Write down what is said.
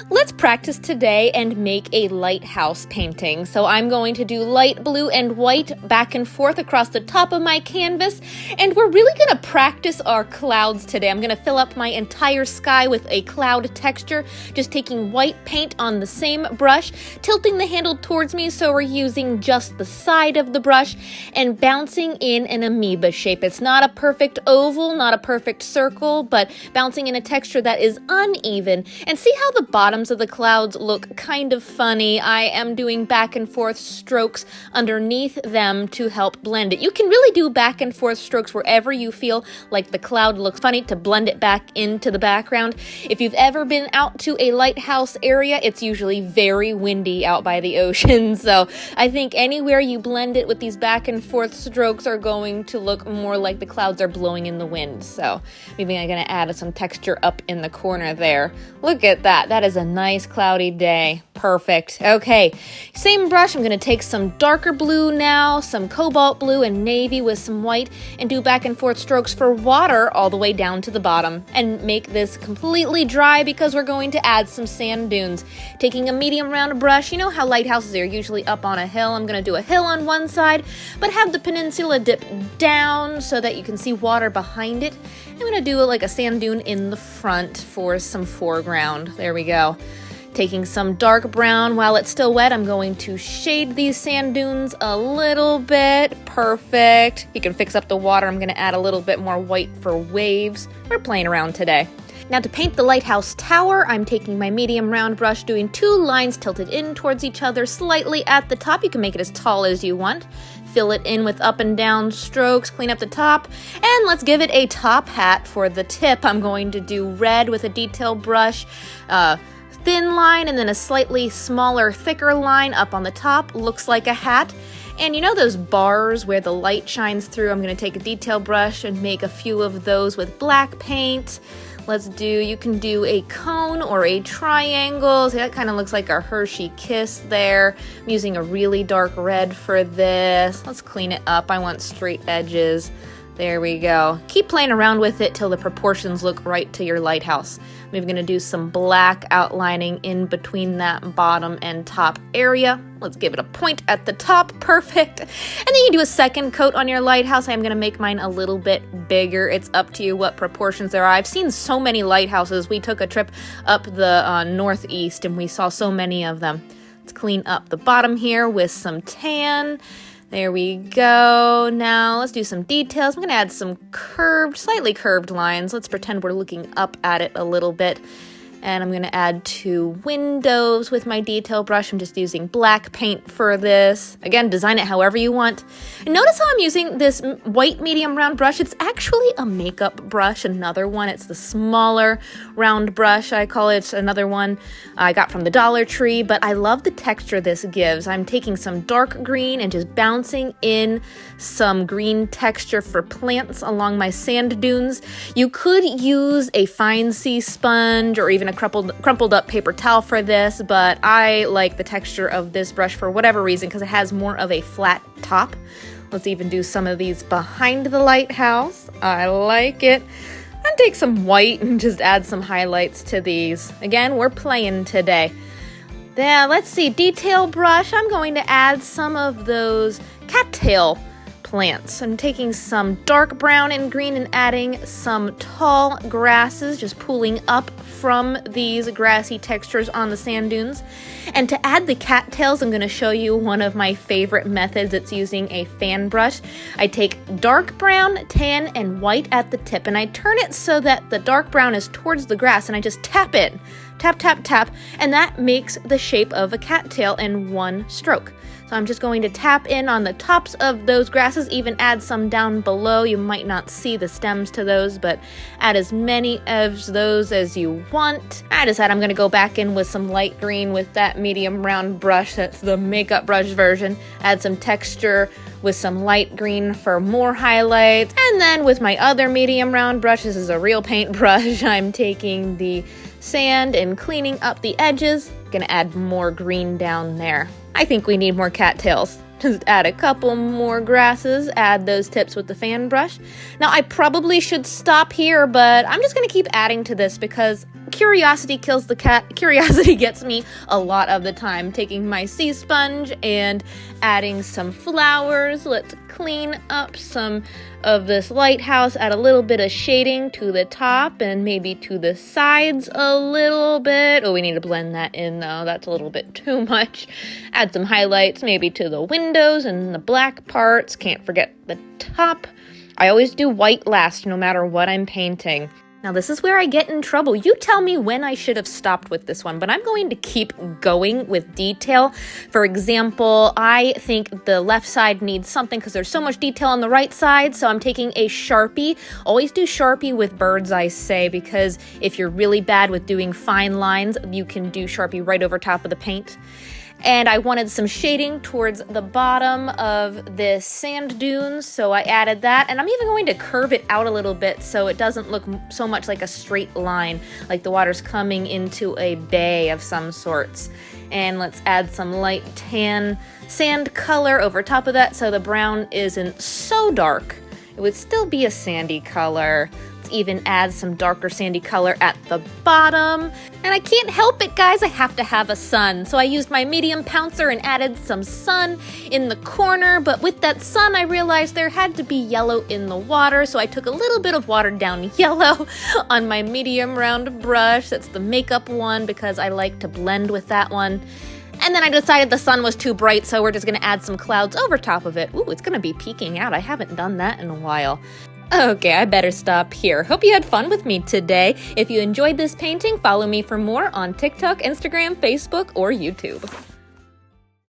Let's practice today and make a lighthouse painting. So I'm going to do light blue and white back and forth across the top of my canvas. And we're really going to practice our clouds today. I'm going to fill up my entire sky with a cloud texture, just taking white paint on the same brush, tilting the handle towards me so we're using just the side of the brush, and bouncing in an amoeba shape. It's not a perfect oval, not a perfect circle, but bouncing in a texture that is uneven. And see how the bottoms of the clouds look kind of funny? I am doing back and forth strokes underneath them to help blend it. You can really do back and forth strokes wherever you feel like the cloud looks funny to blend it back into the background. If you've ever been out to a lighthouse area, it's usually very windy out by the ocean. So I think anywhere you blend it with these back and forth strokes are going to look more like the clouds are blowing in the wind. So maybe I'm going to add some texture up in the corner there. Look at that. That is a nice cloudy day. Perfect. Okay, same brush. I'm going to take some darker blue now, some cobalt blue and navy with some white, and do back and forth strokes for water all the way down to the bottom, and make this completely dry because we're going to add some sand dunes. Taking a medium round brush, you know how lighthouses are usually up on a hill. I'm going to do a hill on one side, but have the peninsula dip down so that you can see water behind it. I'm going to do like a sand dune in the front for some foreground. There we go. Taking some dark brown while it's still wet, I'm going to shade these sand dunes a little bit. Perfect. You can fix up the water. I'm going to add a little bit more white for waves. We're playing around today. Now to paint the lighthouse tower, I'm taking my medium round brush, doing two lines tilted in towards each other slightly at the top. You can make it as tall as you want. Fill it in with up and down strokes, clean up the top, and let's give it a top hat for the tip. I'm going to do red with a detail brush, thin line, and then a slightly smaller, thicker line up on the top. Looks like a hat. And you know those bars where the light shines through? I'm going to take a detail brush and make a few of those with black paint. You can do a cone or a triangle. See, that kind of looks like a Hershey kiss there. I'm using a really dark red for this. Let's clean it up. I want straight edges. There we go. Keep playing around with it till the proportions look right to your lighthouse. I'm even going to do some black outlining in between that bottom and top area. Let's give it a point at the top. Perfect. And then you do a second coat on your lighthouse. I'm going to make mine a little bit bigger. It's up to you what proportions there are. I've seen so many lighthouses. We took a trip up the northeast and we saw so many of them. Let's clean up the bottom here with some tan. There we go. Now let's do some details. I'm going to add some slightly curved lines. Let's pretend we're looking up at it a little bit. And I'm going to add two windows with my detail brush. I'm just using black paint for this. Again, design it however you want. And notice how I'm using this white medium round brush. It's actually a makeup brush, another one. It's the smaller round brush, I call it. Another one I got from the Dollar Tree, but I love the texture this gives. I'm taking some dark green and just bouncing in some green texture for plants along my sand dunes. You could use a fine sea sponge or even a crumpled up paper towel for this, but I like the texture of this brush for whatever reason because it has more of a flat top. Let's even do some of these behind the lighthouse. I like it. And take some white and just add some highlights to these. Again, we're playing today. Then let's see, detail brush. I'm going to add some of those cattail plants. I'm taking some dark brown and green and adding some tall grasses, just pulling up from these grassy textures on the sand dunes. And to add the cattails, I'm going to show you one of my favorite methods. It's using a fan brush. I take dark brown, tan, and white at the tip, and I turn it so that the dark brown is towards the grass, and I just tap it. Tap, tap, tap, and that makes the shape of a cattail in one stroke. So I'm just going to tap in on the tops of those grasses, even add some down below. You might not see the stems to those, but add as many of those as you want. I decided I'm going to go back in with some light green with that medium round brush. That's the makeup brush version. Add some texture with some light green for more highlights. And then with my other medium round brush, this is a real paint brush, I'm taking the sand and cleaning up the edges. Gonna add more green down there. I think we need more cattails. Just add a couple more grasses, add those tips with the fan brush. Now I probably should stop here, but I'm just gonna keep adding to this because curiosity kills the cat. Curiosity gets me a lot of the time. Taking my sea sponge and adding some flowers. Let's clean up some of this lighthouse, add a little bit of shading to the top and maybe to the sides a little bit. Oh, we need to blend that in though. That's a little bit too much. Add some highlights maybe to the windows and the black parts. Can't forget the top. I always do white last no matter what I'm painting. Now this is where I get in trouble. You tell me when I should have stopped with this one, but I'm going to keep going with detail. For example, I think the left side needs something because there's so much detail on the right side, so I'm taking a Sharpie. Always do Sharpie with birds, I say, because if you're really bad with doing fine lines, you can do Sharpie right over top of the paint. And I wanted some shading towards the bottom of this sand dunes, so I added that. And I'm even going to curve it out a little bit so it doesn't look so much like a straight line, like the water's coming into a bay of some sorts. And let's add some light tan sand color over top of that so the brown isn't so dark. It would still be a sandy color. Let's even add some darker sandy color at the bottom. And I can't help it, guys. I have to have a sun. So I used my medium pouncer and added some sun in the corner. But with that sun, I realized there had to be yellow in the water. So I took a little bit of watered down yellow on my medium round brush. That's the makeup one because I like to blend with that one. And then I decided the sun was too bright, so we're just going to add some clouds over top of it. Ooh, it's going to be peeking out. I haven't done that in a while. Okay, I better stop here. Hope you had fun with me today. If you enjoyed this painting, follow me for more on TikTok, Instagram, Facebook, or YouTube.